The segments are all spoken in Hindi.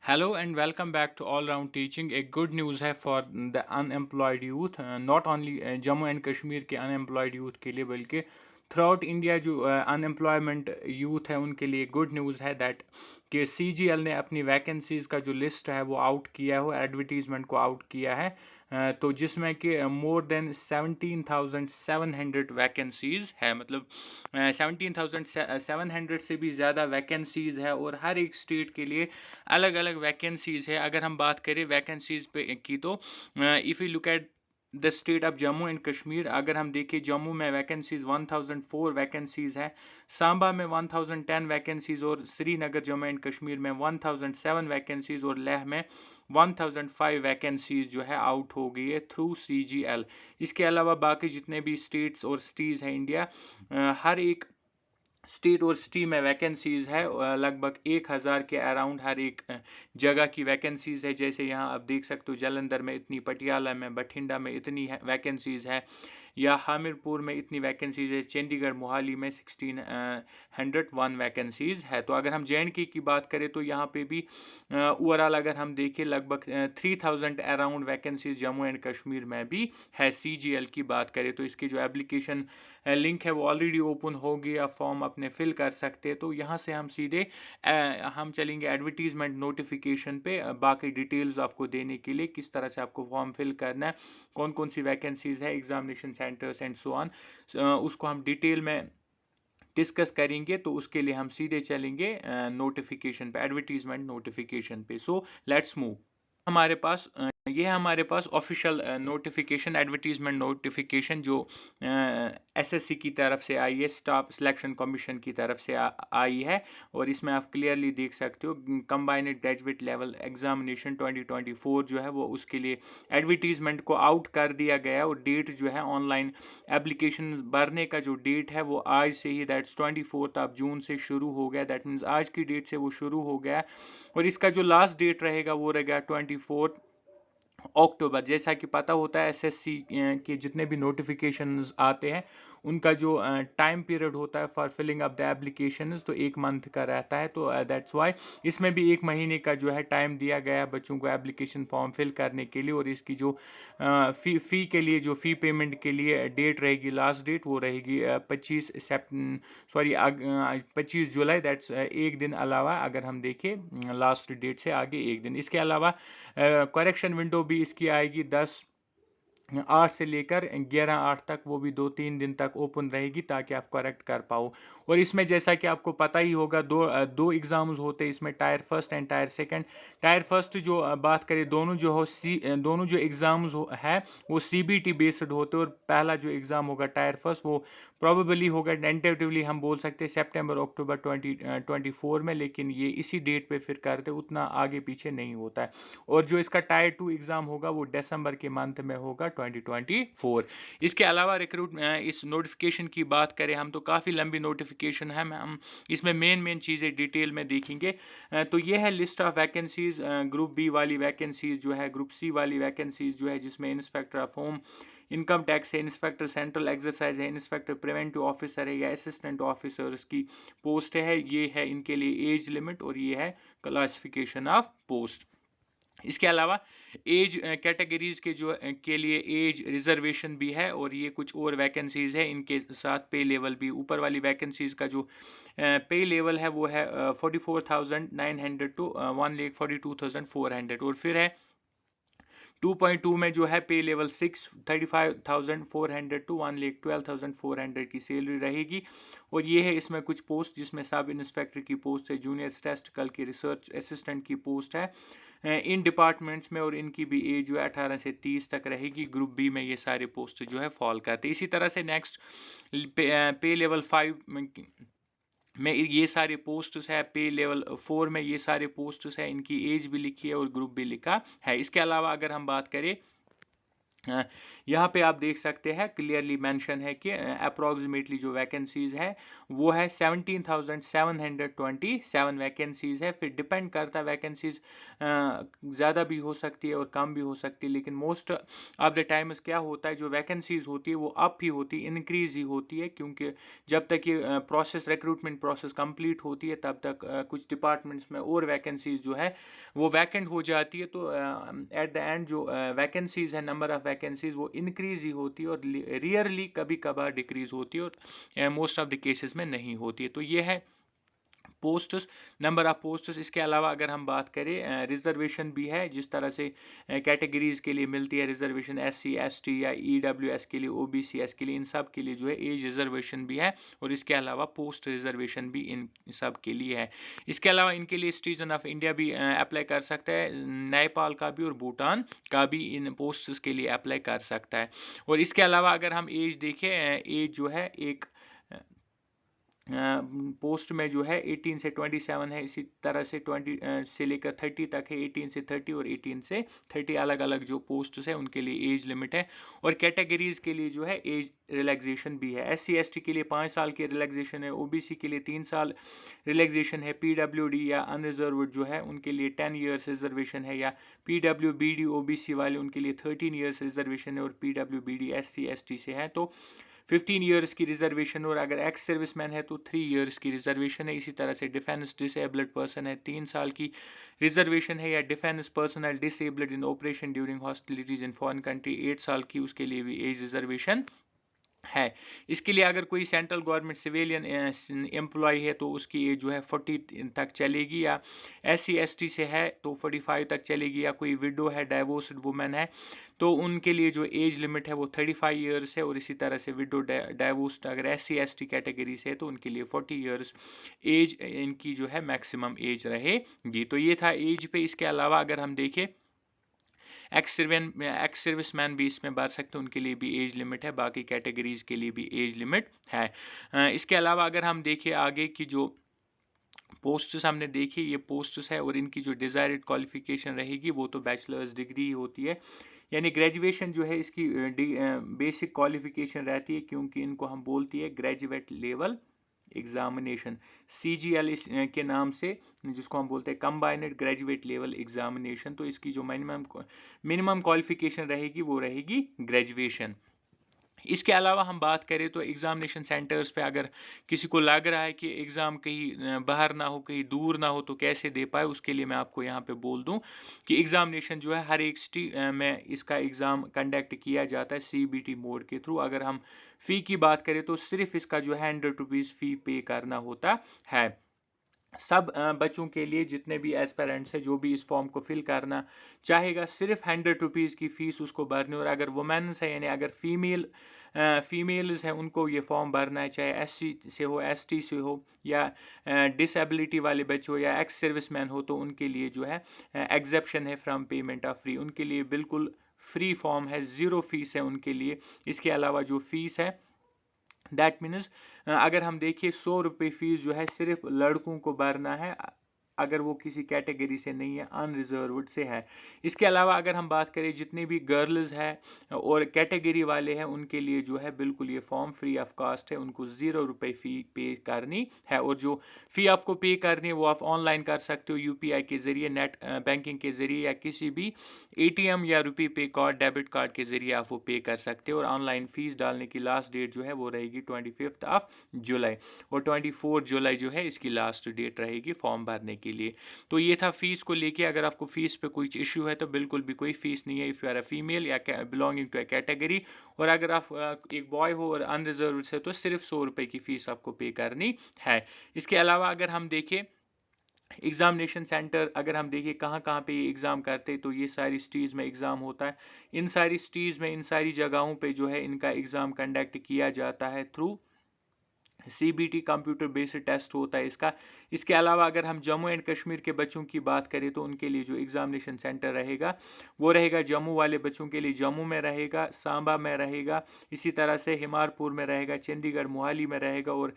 Hello and welcome back to all round teaching. एक गुड न्यूज़ है for the unemployed youth, not only Jammu and Kashmir के अनएम्प्लॉयड यूथ के लिए बल्कि थ्रू आउट इंडिया जो अनएम्प्लॉयमेंट यूथ है उनके लिए गुड न्यूज़ है दैट कि CGL ने अपनी वैकेंसीज़ का जो लिस्ट है वो आउट किया हो, एडवर्टीज़मेंट को आउट किया है। तो जिसमें कि मोर देन 17,700 वैकेंसीज़ है, मतलब 17,700 से भी ज़्यादा वैकेंसीज़ है और हर एक स्टेट के लिए अलग अलग वैकेंसीज़ है। अगर हम बात करें वैकेंसीज़ पे की तो if you look at the state of Jammu and Kashmir, अगर हम देखें जम्मू में वैकेंसीज़ 1004 वैकेंसीज़ है, सांबा में 1010 वैकेंसीज़ और श्रीनगर जम्मू एंड कश्मीर में 1007 वैकेंसीज़ और लेह में 1005 वैकेंसीज़ जो है आउट हो गई है थ्रू CGL। इसके अलावा बाकी जितने भी स्टेट्स और सिटीज़ हैं इंडिया, हर एक स्टेट और सिटी में वैकेंसीज़ है, लगभग 1000 के अराउंड हर एक जगह की वैकेंसीज़ है। जैसे यहाँ आप देख सकते हो जलंधर में इतनी, पटियाला में, बठिंडा में इतनी वैकेंसीज़ है, या हामिरपुर में इतनी वैकेंसीज़ है, चंडीगढ़ मोहाली में 1601 वैकेंसीज़ है। तो अगर हम JNK की बात करें तो यहाँ पे भी ओवरऑल अगर हम देखें लगभग 3000 around vacancies Jammu and Kashmir में भी है। CGL की बात करें तो इसकी जो एप्लीकेशन लिंक है वो ऑलरेडी ओपन हो गया, फॉर्म अपने फिल कर सकते हैं। तो यहाँ से हम सीधे हम चलेंगे एडवर्टीजमेंट नोटिफिकेशन पे, बाकी डिटेल्स आपको देने के लिए किस तरह से आपको फॉर्म फिल करना है, कौन कौन सी वैकेंसीज है, examination centres and so on, उसको हम डिटेल में डिस्कस करेंगे। तो उसके लिए हम सीधे चलेंगे नोटिफिकेशन पे, एडवर्टीजमेंट नोटिफिकेशन पे। So let's move. हमारे पास ये है हमारे पास ऑफिशियल नोटिफिकेशन, एडवर्टीजमेंट नोटिफिकेशन जो SSC की तरफ से आई है, स्टाफ सिलेक्शन कमीशन की तरफ से आई है। और इसमें आप क्लियरली देख सकते हो कंबाइंड ग्रेजुएट लेवल एग्जामिनेशन 2024 जो है वो उसके लिए एडवर्टीजमेंट को आउट कर दिया गया है। और डेट जो है ऑनलाइन एप्लीकेशन भरने का जो डेट है वो आज से ही, दैट्स 24 जून से शुरू हो गया। दैट मीन्स आज की डेट से वो शुरू हो गया। और इसका जो लास्ट डेट रहेगा वो रहेगा 24 अक्टूबर। जैसा कि पता होता है SSC के जितने भी नोटिफिकेशंस आते हैं उनका जो टाइम पीरियड होता है for filling up the applications तो 1 मंथ का रहता है। तो दैट्स वाई इसमें भी 1 महीने का जो है टाइम दिया गया है बच्चों को एप्लीकेशन फॉर्म फिल करने के लिए। और इसकी जो फ़ी के लिए, जो फ़ी पेमेंट के लिए डेट रहेगी, लास्ट डेट वो रहेगी 25 जुलाई। दैट्स एक दिन अलावा अगर हम देखें लास्ट डेट से आगे एक दिन। इसके अलावा करेक्शन विंडो भी इसकी आएगी 10/8 से लेकर 11/8 तक, वो भी 2-3 दिन तक ओपन रहेगी ताकि आप करेक्ट कर पाओ। और इसमें जैसा कि आपको पता ही होगा दो एग्ज़ाम्स होते हैं इसमें, tyre first and tyre second. Tyre first जो बात करें, दोनों जो एग्ज़ाम्स है वो CBT बेस्ड होते हैं। और पहला जो एग्ज़ाम होगा टायर फर्स्ट वो प्रॉबेबली होगा, टेंटेटिवली हम बोल सकते हैं सितंबर अक्टूबर 2024 में, लेकिन ये इसी डेट पे फिर करते, उतना आगे पीछे नहीं होता है। और जो इसका टायर 2 एग्ज़ाम होगा वो दिसंबर के मंथ में होगा 2024। इसके अलावा इस नोटिफिकेशन की बात करें हम तो काफ़ी लंबी नोटिफिकेशन है, हम इसमें मेन चीज़ें डिटेल में देखेंगे। तो ये है list of vacancies. Group B वाली वैकेंसीज़ जो है, ग्रुप C वाली वैकेंसीज़ जो है जिसमें inspector of home income tax है, इंस्पेक्टर सेंट्रल एक्सरसाइज है, इंस्पेक्टर प्रिवेंटिव ऑफिसर है या असिस्टेंट ऑफिसर्स की पोस्ट है। ये है इनके लिए एज लिमिट और ये है क्लासिफिकेशन ऑफ पोस्ट। इसके अलावा एज कैटेगरीज के लिए एज रिजर्वेशन भी है। और ये कुछ और वैकेंसीज है, इनके साथ पे लेवल भी, ऊपर वाली वैकेंसीज का जो पे लेवल है वो है 44,900 टू 1,42,400। और फिर है 2.2 में जो है पे लेवल 6, 35,400 टू 1,12,400 की सैलरी रहेगी। और ये है इसमें कुछ पोस्ट जिसमें सब इंस्पेक्टर की पोस्ट है, जूनियर स्टैटिस्टिकल की, रिसर्च असिस्टेंट की पोस्ट है इन डिपार्टमेंट्स में। और इनकी भी एज जो है 18 से 30 तक रहेगी। ग्रुप B में ये सारे पोस्ट जो है फॉल करते हैं। इसी तरह से नेक्स्ट पे लेवल 5 में ये सारे पोस्ट्स है, पे लेवल 4 में ये सारे पोस्ट्स है, इनकी एज भी लिखी है और ग्रुप भी लिखा है। इसके अलावा अगर हम बात करें अ, यहाँ पे आप देख सकते हैं क्लियरली मेंशन है कि अप्रॉक्सीमेटली जो वैकेंसीज़ है वो है 17,727 वैकेंसीज़ है। फिर डिपेंड करता है वैकेंसीज़ ज़्यादा भी हो सकती है और कम भी हो सकती है, लेकिन मोस्ट ऑफ द टाइम्स क्या होता है जो वैकेंसीज़ होती है वो अप ही होती है, इंक्रीज़ ही होती है, क्योंकि जब तक ये प्रोसेस रिक्रूटमेंट प्रोसेस कंप्लीट होती है तब तक कुछ डिपार्टमेंट्स में और वैकेंसीज़ जो है वो वैकेंट हो जाती है। तो एट द एंड जो वैकेंसीज़ है, नंबर ऑफ़ वैकेंसीज़ वो इंक्रीज़ ही होती है और रियरली कभी कभार डिक्रीज़ होती है और मोस्ट ऑफ द केसेस में नहीं होती है। तो ये है पोस्ट्स, नंबर ऑफ पोस्ट्स। इसके अलावा अगर हम बात करें रिजर्वेशन भी है, जिस तरह से कैटेगरीज़ के लिए मिलती है रिजर्वेशन, SC ST या EWS के लिए, OBCS के लिए, इन सब के लिए जो है एज रिजर्वेशन भी है और इसके अलावा पोस्ट रिजर्वेशन भी इन सब के लिए है। इसके अलावा इनके लिए सिटीजन ऑफ इंडिया भी अप्लाई कर सकता है, नेपाल का भी और भूटान का भी इन पोस्ट्स के लिए अप्लाई कर सकता है। और इसके अलावा अगर हम एज देखें, एज जो है एक पोस्ट में जो है 18 से 27 है, इसी तरह से 20 से लेकर 30 तक है, 18 से 30 और 18 से 30 अलग अलग जो पोस्ट्स है उनके लिए एज लिमिट है। और कैटेगरीज के लिए जो है एज रिलैक्सेशन भी है। SC ST के लिए 5 साल की रिलैक्सेशन है, OBC के लिए 3 साल रिलैक्सेशन है, PWD या अनरिजर्व्ड जो है उनके लिए 10 ईयर्स रिजर्वेशन है, या PWBD OBC वाले उनके लिए 13 ईयर्स रिजर्वेशन है, और PWBD SC ST से है तो 15 ईयर्स की रिजर्वेशन, और अगर एक्स सर्विसमैन है तो 3 ईयर्स की रिजर्वेशन है। इसी तरह से डिफेंस डिसेबल्ड पर्सन है, 3 साल की रिजर्वेशन है, या defence personnel disabled in operation during hostilities in foreign country 8 साल की, उसके लिए भी एज रिजर्वेशन है। इसके लिए अगर कोई सेंट्रल गवर्नमेंट सिविलियन एम्प्लॉय है तो उसकी एज जो है 40 तक चलेगी, या SC ST से है तो 45 तक चलेगी, या कोई विडो है, डाइवोर्स्ड वुमेन है तो उनके लिए जो एज लिमिट है वो 35 ईयर्स है। और इसी तरह से विडो डाइवोर्स्ड अगर SC ST कैटेगरी से है तो उनके लिए 40 ईयर्स एज इनकी जो है मैक्सिमम एज रहेगी। तो ये था एज पे। इसके अलावा अगर हम देखें एक्स सर्विसमैन भी इसमें भर सकते हैं, उनके लिए भी एज लिमिट है, बाकी कैटेगरीज के लिए भी एज लिमिट है। इसके अलावा अगर हम देखें आगे की जो पोस्ट्स हमने देखी, ये पोस्ट्स है और इनकी जो डिज़ायर्ड क्वालिफिकेशन रहेगी वो तो बैचलर्स डिग्री होती है, यानी ग्रेजुएशन जो है इसकी बेसिक क्वालिफिकेशन रहती है, क्योंकि इनको हम बोलती है ग्रेजुएट लेवल एग्जामिनेशन, CGL के नाम से, जिसको हम बोलते हैं कंबाइंड ग्रेजुएट लेवल एग्जामिनेशन। तो इसकी जो मिनिमम क्वालिफिकेशन रहेगी वो रहेगी ग्रेजुएशन। इसके अलावा हम बात करें तो एग्ज़ामिनेशन सेंटर्स पे अगर किसी को लग रहा है कि एग्ज़ाम कहीं बाहर ना हो, कहीं दूर ना हो, तो कैसे दे पाए, उसके लिए मैं आपको यहाँ पे बोल दूँ कि एग्ज़ामिनेशन जो है हर एक सिटी में इसका एग्ज़ाम कंडक्ट किया जाता है CBT मोड के थ्रू। अगर हम फ़ी की बात करें तो सिर्फ इसका जो है 100 रुपीज़ फ़ी पे करना होता है। सब बच्चों के लिए, जितने भी एस्पेरेंट्स है, जो भी इस फॉर्म को फिल करना चाहेगा, सिर्फ 100 रुपीज़ की फ़ीस उसको भरनी। और अगर वुमेन्स है, यानी अगर फीमेल्स हैं, उनको ये फॉर्म भरना है, चाहे SC से हो, ST से हो, या डिसेबिलिटी वाले बच्चे हो, या एक्स सर्विसमैन हो, तो उनके लिए जो है एग्जेप्शन है फ्रॉम पेमेंट ऑफ फ़ी, उनके लिए बिल्कुल फ्री फॉर्म है, ज़ीरो फीस है उनके लिए। इसके अलावा जो फ़ीस है दैट मीन्स अगर हम देखिए 100 रुपये फ़ीस जो है सिर्फ लड़कों को भरना है, अगर वो किसी कैटेगरी से नहीं है, अनरिजर्व्ड से है। इसके अलावा अगर हम बात करें जितने भी गर्ल्स हैं और कैटेगरी वाले हैं, उनके लिए जो है बिल्कुल ये फॉर्म फ्री ऑफ कॉस्ट है, उनको 0 रुपये फ़ी पे करनी है। और जो फ़ी आपको पे करनी है वो आप ऑनलाइन कर सकते हो, UPI के ज़रिए, नेट बैंकिंग के ज़रिए, या किसी भी ATM या रुपी पे कार्ड, डेबिट कार्ड के ज़रिए आप वो पे कर सकते हो। और ऑनलाइन फ़ीस डालने की लास्ट डेट जो है वो रहेगी 25 जुलाई, और 24 जुलाई जो है इसकी लास्ट डेट रहेगी फॉर्म भरने के लिए। तो ये था फ़ीस को लेके। अगर आपको फ़ीस पे कोई इशू है तो बिल्कुल भी कोई फ़ीस नहीं है, if you are a female या बिलोंगिंग टू अ कैटेगरी। और अगर आप एक बॉय हो और अनरिजर्व से, तो सिर्फ 100 रुपये की फ़ीस आपको पे करनी है। इसके अलावा अगर हम देखें एग्ज़ामिनेशन सेंटर, अगर हम देखिए कहाँ कहाँ पे ये एग्ज़ाम करते हैं, तो ये सारी सिटीज़ में एग्ज़ाम होता है। इन सारी सिटीज़ में, इन सारी जगहों पे जो है इनका एग्ज़ाम कंडक्ट किया जाता है through CBT computer based test होता है इसका। इसके अलावा अगर हम जम्मू एंड कश्मीर के बच्चों की बात करें तो उनके लिए जो एग्ज़ामिनेशन सेंटर रहेगा वो रहेगा जम्मू वाले बच्चों के लिए जम्मू में रहेगा, सांबा में रहेगा, इसी तरह से हिमारपुर में रहेगा, चंडीगढ़ मोहाली में रहेगा, और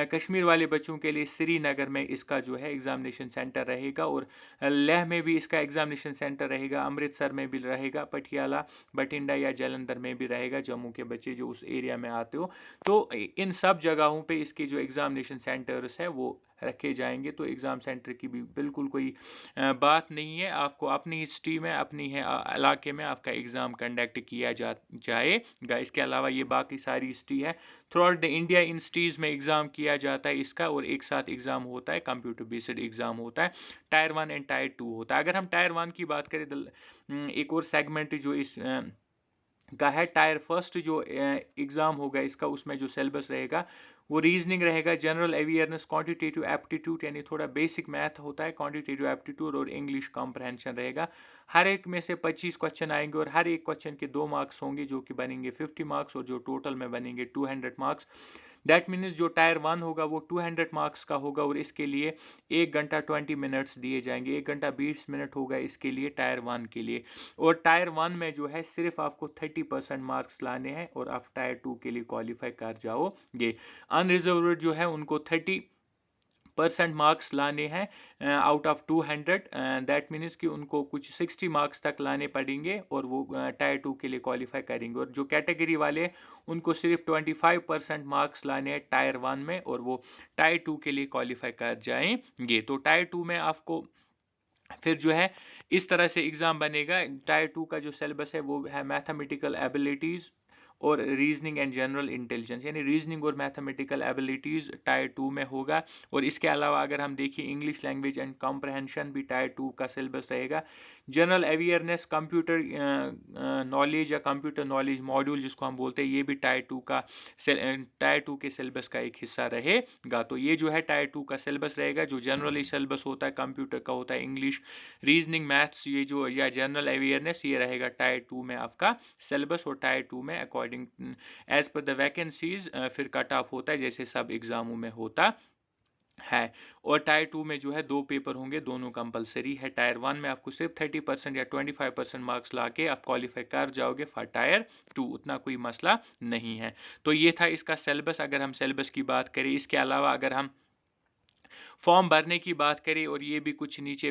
कश्मीर वाले बच्चों के लिए श्रीनगर में इसका जो है एग्ज़ामिनेशन सेंटर रहेगा, और लेह में भी इसका एग्ज़ामिनेशन सेंटर रहेगा, अमृतसर में भी रहेगा, पटियाला, बठिंडा या जालंधर में भी रहेगा, जम्मू के बच्चे जो उस एरिया में आते हो। तो इन सब जगहों पे इसके जो एग्ज़ामिनेशन सेंटर्स है वो रखे जाएंगे। तो एग्ज़ाम सेंटर की भी बिल्कुल कोई बात नहीं है, आपको अपनी सिटी में अपनी है इलाके में आपका एग्ज़ाम कंडक्ट किया जाएगा। इसके अलावा ये बाकी सारी सिटी है through out the India, in cities में एग्ज़ाम किया जाता है इसका, और एक साथ एग्ज़ाम होता है, कंप्यूटर बेस्ड एग्ज़ाम होता है, टायर 1 एंड टायर 2 होता है। अगर हम टायर 1 की बात करें एक और सेगमेंट जो इस का है, टायर फर्स्ट जो एग्ज़ाम होगा इसका, उसमें जो सिलेबस रहेगा वो रीजनिंग रहेगा, जनरल अवेयरनेस, क्वांटिटेटिव एप्टीट्यूड यानी थोड़ा बेसिक मैथ होता है, क्वांटिटेटिव एप्टीट्यूड, और इंग्लिश कॉम्प्रहेंशन रहेगा। हर एक में से 25 क्वेश्चन आएंगे और हर एक क्वेश्चन के 2 मार्क्स होंगे जो कि बनेंगे 50 मार्क्स, और जो टोटल में बनेंगे 200 मार्क्स। दैट मीन्स जो टायर 1 होगा वो 200 मार्क्स का होगा, और इसके लिए 1 घंटा 20 मिनट्स दिए जाएंगे, 1 घंटा 20 मिनट होगा इसके लिए टायर 1 के लिए। और टायर 1 में जो है सिर्फ आपको 30% मार्क्स लाने हैं और आप टायर 2 के लिए क्वालिफाई कर जाओगे। अनरिजर्व्ड जो है उनको 30% मार्क्स लाने हैं आउट ऑफ 200, दैट मीन्स कि उनको कुछ 60 मार्क्स तक लाने पड़ेंगे और वो टायर 2 के लिए क्वालिफाई करेंगे। और जो कैटेगरी वाले उनको सिर्फ 25% मार्क्स लाने हैं टायर 1 में, और वो टायर 2 के लिए क्वालिफाई कर जाएंगे। तो टायर 2 में आपको फिर जो है इस तरह से एग्ज़ाम बनेगा। टायर 2 का जो सिलेबस है वो है मैथमेटिकल एबिलिटीज़ और रीजनिंग एंड जनरल इंटेलिजेंस, यानी रीजनिंग और मैथमेटिकल एबिलिटीज़ टायर 2 में होगा। और इसके अलावा अगर हम देखिए इंग्लिश लैंग्वेज एंड कॉम्प्रहेंशन भी टायर 2 का सिलेबस रहेगा। जनरल अवेयरनेस, कंप्यूटर नॉलेज या कंप्यूटर नॉलेज मॉड्यूल जिसको हम बोलते हैं, ये भी टायर 2 का टायर 2 के सिलेबस का एक हिस्सा रहेगा। तो ये जो है टायर 2 का सिलेबस रहेगा। जो जनरली सिलेबस होता है कंप्यूटर का होता है इंग्लिश, रीजनिंग, मैथ्स, ये जो या जनरल अवेयरनेस, ये रहेगा टायर 2 में आपका सिलेबस। और टायर 2 में according as per the vacancies फिर कट ऑफ होता है जैसे सब एग्जामों में होता है। और टायर 2 में जो है 2 पेपर होंगे, दोनों कंपलसरी है। टायर 1 में आपको सिर्फ 30% या 25% मार्क्स लाके आप क्वालिफाई कर जाओगे फॉर टायर 2, उतना कोई मसला नहीं है। तो ये था इसका सिलेबस। अगर हम सिलेबस की बात करें, इसके अलावा अगर हम फॉर्म भरने की बात करें, और ये भी कुछ नीचे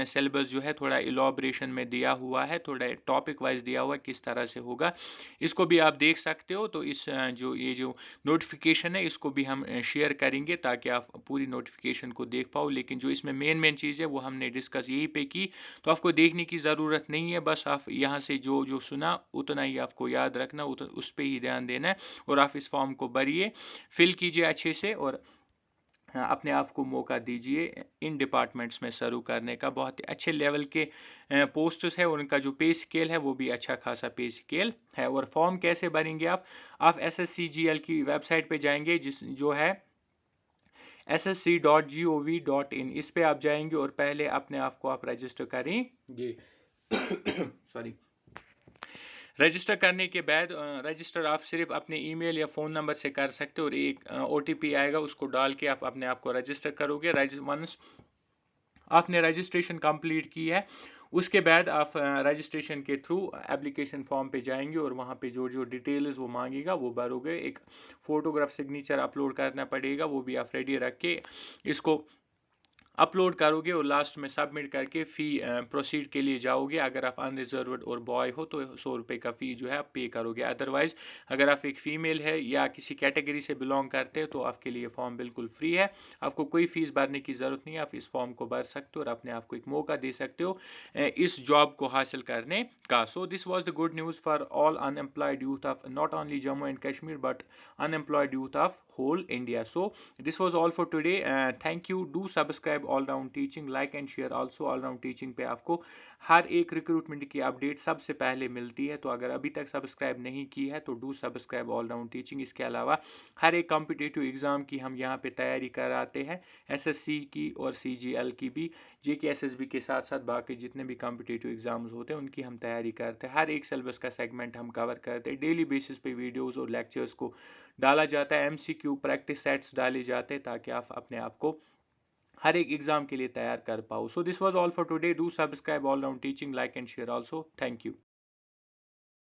सिलेबस जो है थोड़ा इलॉबरेशन में दिया हुआ है, थोड़ा टॉपिक वाइज दिया हुआ है किस तरह से होगा, इसको भी आप देख सकते हो। तो इस जो ये जो नोटिफिकेशन है इसको भी हम शेयर करेंगे ताकि आप पूरी नोटिफिकेशन को देख पाओ। लेकिन जो इसमें मेन चीज़ है वो हमने डिस्कस यहीं पे की, तो आपको देखने की ज़रूरत नहीं है, बस आप यहाँ से जो जो सुना उतना ही आपको याद रखना, उस पर ही ध्यान देना है। और आप इस फॉर्म को भरिए, फिल कीजिए अच्छे से, और अपने आप को मौका दीजिए इन डिपार्टमेंट्स में सर्व करने का। बहुत ही अच्छे लेवल के पोस्ट्स है, और उनका जो पे स्केल है वो भी अच्छा खासा पे स्केल है। और फॉर्म कैसे भरेंगे आप SSCGL की वेबसाइट पे जाएंगे, जो है ssc.gov.in, इस पे आप जाएंगे और पहले अपने आप को आप रजिस्टर करेंगे। सॉरी, रजिस्टर करने के बाद रजिस्टर आप सिर्फ अपने ईमेल या फ़ोन नंबर से कर सकते हो, और एक OTP आएगा, उसको डाल के आप अपने आप को रजिस्टर करोगे। वंस आपने रजिस्ट्रेशन कंप्लीट की है, उसके बाद आप रजिस्ट्रेशन के थ्रू एप्लीकेशन फॉर्म पे जाएंगे, और वहाँ पे जो जो डिटेल्स वो मांगेगा वो भरोगे। एक फ़ोटोग्राफ सिग्नेचर अपलोड करना पड़ेगा, वो भी आप रेडी रख के इसको अपलोड करोगे, और लास्ट में सबमिट करके फ़ी प्रोसीड के लिए जाओगे। अगर आप अनरिजर्व्ड और बॉय हो तो 100 रुपये का फ़ी जो है आप पे करोगे। अदरवाइज़ अगर आप एक फ़ीमेल है या किसी कैटेगरी से बिलोंग करते हो तो आपके लिए फॉर्म बिल्कुल फ्री है, आपको कोई फ़ीस भरने की ज़रूरत नहीं है। आप इस फॉर्म को भर सकते हो और अपने आप को एक मौका दे सकते हो इस जॉब को हासिल करने का। So this was the good news for all unemployed youth of not only Jammu and Kashmir but unemployed youth of whole India. So this was all for today. Thank you. Do subscribe All Round Teaching, like and share also। All Round Teaching पे आपको हर एक रिक्रूटमेंट की अपडेट सबसे पहले मिलती है, तो अगर अभी तक सब्सक्राइब नहीं की है तो do subscribe all round teaching. इसके अलावा हर एक कॉम्पिटिटिव एग्ज़ाम की हम यहाँ पे तैयारी कराते हैं, SSC की और CGL की भी, JK SSB के साथ साथ बाकी जितने भी कॉम्पिटिटिव एग्ज़ाम्स होते हैं उनकी हम तैयारी करते हैं। हर एक सिलेबस का सेगमेंट हम कवर करते हैं, डेली बेसिस पे वीडियोज़ और लेक्चर्स को डाला जाता है, MCQ प्रैक्टिस सेट्स डाले जाते हैं ताकि आप अपने आप को हर एक एग्जाम के लिए तैयार कर पाओ। So this was all for today. Do subscribe all round teaching, like and share also. Thank you.